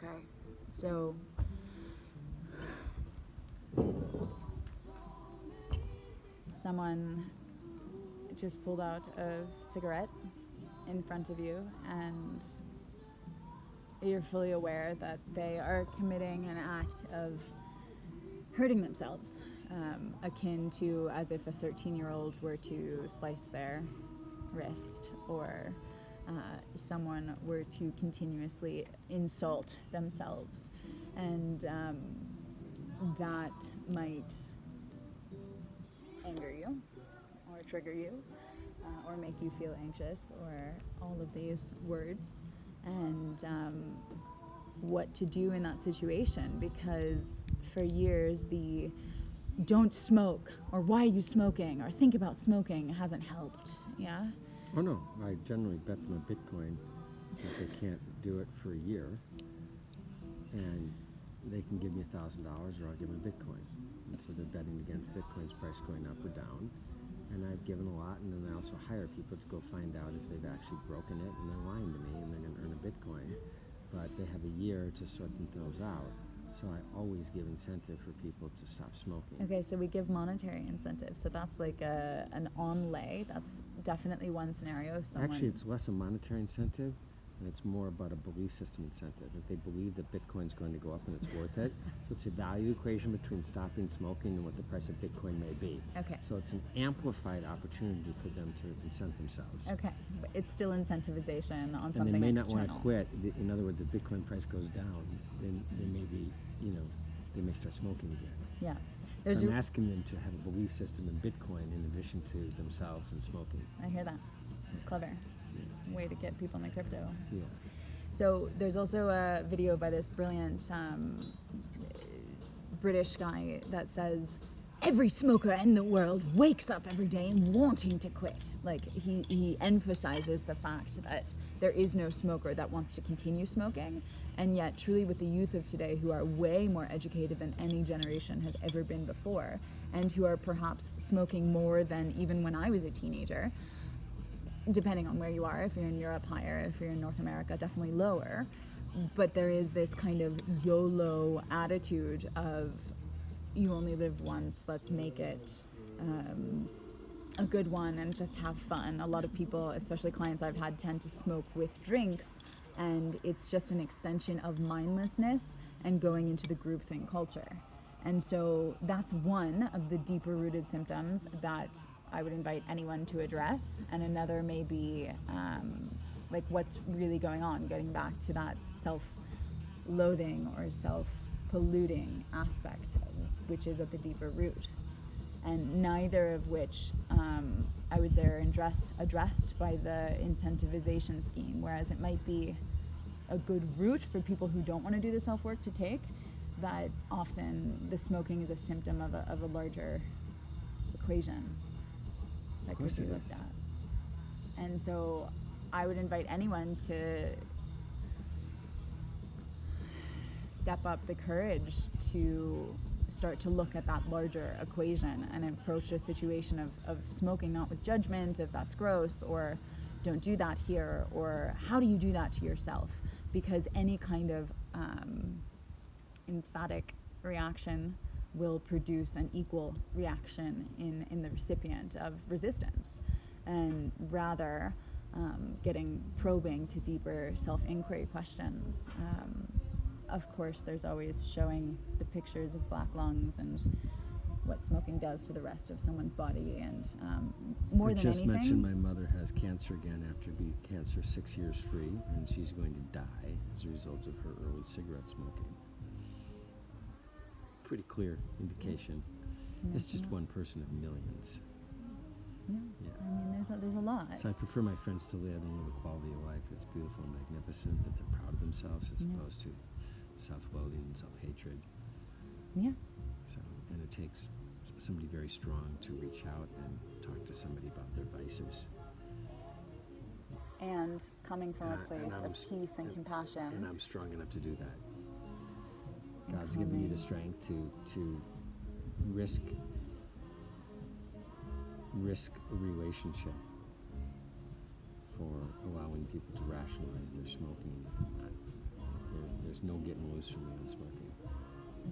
Okay. So someone just pulled out a cigarette in front of you, and you're fully aware that they are committing an act of hurting themselves, akin to as if a 13-year-old were to slice their wrist, or someone were to continuously insult themselves. And that might anger you, or trigger you, or make you feel anxious, or all of these words. And what to do in that situation, because for years the don't smoke, or why are you smoking, or think about smoking hasn't helped. Yeah. Oh no, I generally bet them a Bitcoin that they can't do it for a year, and they can give me $1,000 or I'll give them a Bitcoin. And so they're betting against Bitcoin's price going up or down. And I've given a lot, and then I also hire people to go find out if they've actually broken it, and they're lying to me, and they're going to earn a Bitcoin. But they have a year to sort those out. So I always give incentive for people to stop smoking. Okay, so we give monetary incentive. So that's like an onlay. That's definitely one scenario. Actually, it's less a monetary incentive, and it's more about a belief system incentive. If they believe that Bitcoin's going to go up and it's worth it, so it's a value equation between stopping smoking and what the price of Bitcoin may be. Okay. So it's an amplified opportunity for them to incent themselves. Okay, but it's still incentivization on something external. And they may not want to quit. In other words, if Bitcoin price goes down, then they may be, they may start smoking again. Yeah. I'm asking them to have a belief system in Bitcoin in addition to themselves and smoking. I hear that. It's clever. Yeah. Way to get people into crypto. Yeah. So there's also a video by this brilliant British guy that says, every smoker in the world wakes up every day wanting to quit. Like, he emphasizes the fact that there is no smoker that wants to continue smoking. And yet, truly, with the youth of today, who are way more educated than any generation has ever been before, and who are perhaps smoking more than even when I was a teenager, depending on where you are. If you're in Europe, higher. If you're in North America, definitely lower. But there is this kind of YOLO attitude of, you only live once, let's make it a good one and just have fun. A lot of people, especially clients I've had, tend to smoke with drinks, and it's just an extension of mindlessness and going into the groupthink culture. And so that's one of the deeper rooted symptoms that I would invite anyone to address. And another may be like what's really going on, getting back to that self-loathing or self-polluting aspect, which is at the deeper root. And neither of which I would say are addressed by the incentivization scheme, whereas it might be a good route for people who don't want to do the self-work to take, that often the smoking is a symptom of a larger equation that could be looked at. And so I would invite anyone to step up the courage to start to look at that larger equation and approach a situation of smoking not with judgment, if that's gross, or don't do that here, or how do you do that to yourself? Because any kind of emphatic reaction will produce an equal reaction in the recipient of resistance. And rather probing to deeper self-inquiry questions. Of course, there's always showing the pictures of black lungs and what smoking does to the rest of someone's body, and more than anything. I just mentioned my mother has cancer again after being cancer 6 years free, and she's going to die as a result of her early cigarette smoking. Pretty clear indication. Yeah, It's just one person of millions. Yeah. I mean, there's a lot. So I prefer my friends to live and live a quality of life that's beautiful and magnificent, that they're proud of themselves, as opposed to self-loathing and self-hatred. Yeah. So, and it takes somebody very strong to reach out and talk to somebody about their vices. And coming from a place of peace and compassion. And I'm strong enough to do that. God's given me the strength to risk a relationship for allowing people to rationalize their smoking. There's no getting loose from me on smoking.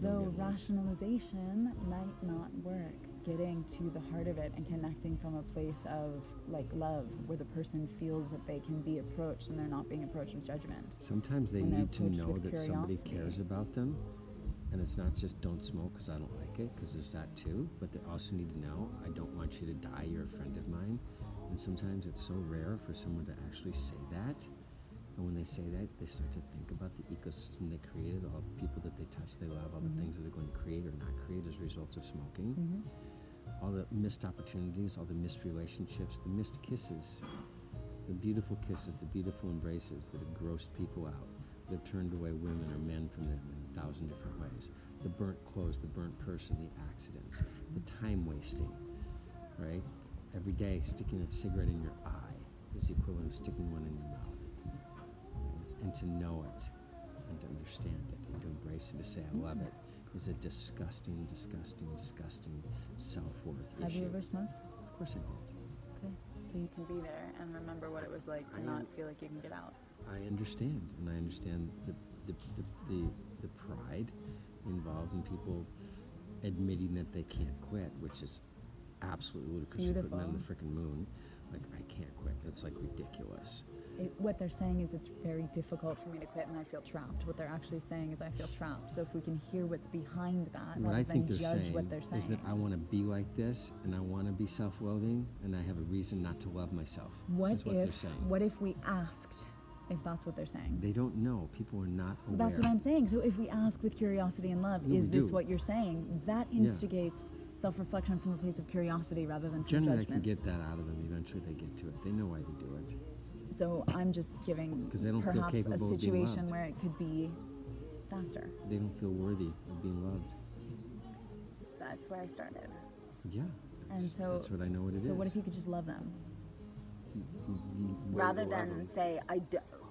No Though getting loose. rationalization might not work. Getting to the heart of it and connecting from a place of like love, where the person feels that they can be approached and they're not being approached with judgment. Sometimes they when they're need to approached know with that somebody curiosity. cares about them, and it's not just don't smoke because I don't like it, because there's that too, but they also need to know I don't want you to die, you're a friend of mine. And sometimes it's so rare for someone to actually say that, and when they say that, they start to think about the ecosystem they created, all the people that they touch, they love, all the things that they're going to create or not create as results of smoking, all the missed opportunities, all the missed relationships, the missed kisses, the beautiful embraces that have grossed people out, that have turned away women or men from them in 1,000 different ways, the burnt clothes, the burnt person, the accidents, the time wasting, right? Every day sticking a cigarette in your eye is the equivalent of sticking one in your mouth. And to know it, and to understand it, and to embrace it, to say I love it, is a disgusting, disgusting, disgusting self-worth issue. Have you ever smoked? Of course I did. Okay. So you can be there and remember what it was like to not feel like you can get out. I understand, and I understand the pride involved in people admitting that they can't quit, which is absolutely ludicrous. You're putting them on the freaking moon. Like, I can't quit. It's like ridiculous. What they're saying is it's very difficult for me to quit and I feel trapped. What they're actually saying is I feel trapped. So if we can hear what's behind that, What rather I think than they're judge saying what they're saying. is that I want to be like this, and I want to be self-loathing, and I have a reason not to love myself. That's what they're saying. What if we asked if that's what they're saying? They don't know. People are not aware. That's what I'm saying. So if we ask with curiosity and love, No, is we this do. what you're saying? That instigates self-reflection from a place of curiosity rather than from Generally, I judgment. can get that out of them. Eventually, they get to it. They know why they do it. So I'm just giving 'Cause they don't feel perhaps a capable of being situation loved. where it could be faster. They don't feel worthy of being loved. That's where I started. Yeah. And so that's what I know it is. So what if you could just love them? Way Rather to love than them. say, You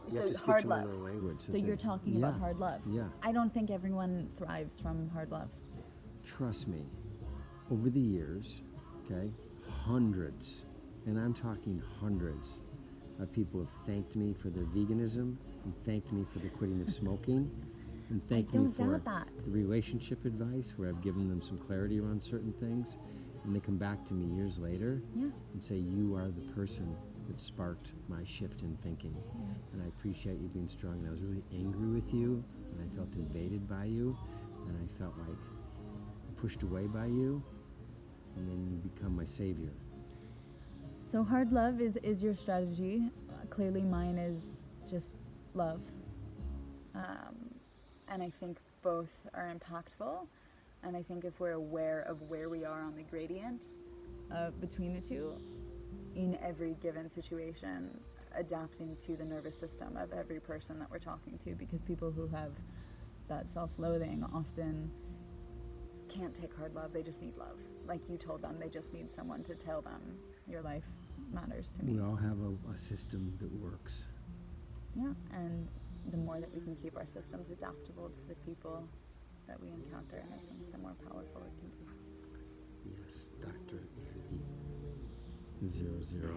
so have to speak hard to them in love. their language. So you're talking about hard love. Yeah. I don't think everyone thrives from hard love. Trust me, over the years, okay, hundreds, and I'm talking hundreds of people have thanked me for their veganism, and thanked me for the quitting of smoking, and thanked me don't for doubt that. the relationship advice where I've given them some clarity around certain things, and they come back to me years later and say, you are the person that sparked my shift in thinking, and I appreciate you being strong, and I was really angry with you, and I felt invaded by you, and I felt like pushed away by you, and then you become my savior. So hard love is your strategy. Clearly mine is just love. And I think both are impactful. And I think if we're aware of where we are on the gradient between the two, in every given situation, adapting to the nervous system of every person that we're talking to, because people who have that self-loathing often can't take hard love, they just need love. Like you told them, they just need someone to tell them, your life matters to me. We all have a system that works. Yeah, and the more that we can keep our systems adaptable to the people that we encounter, I think the more powerful it can be. Yes, Dr. Andy 00.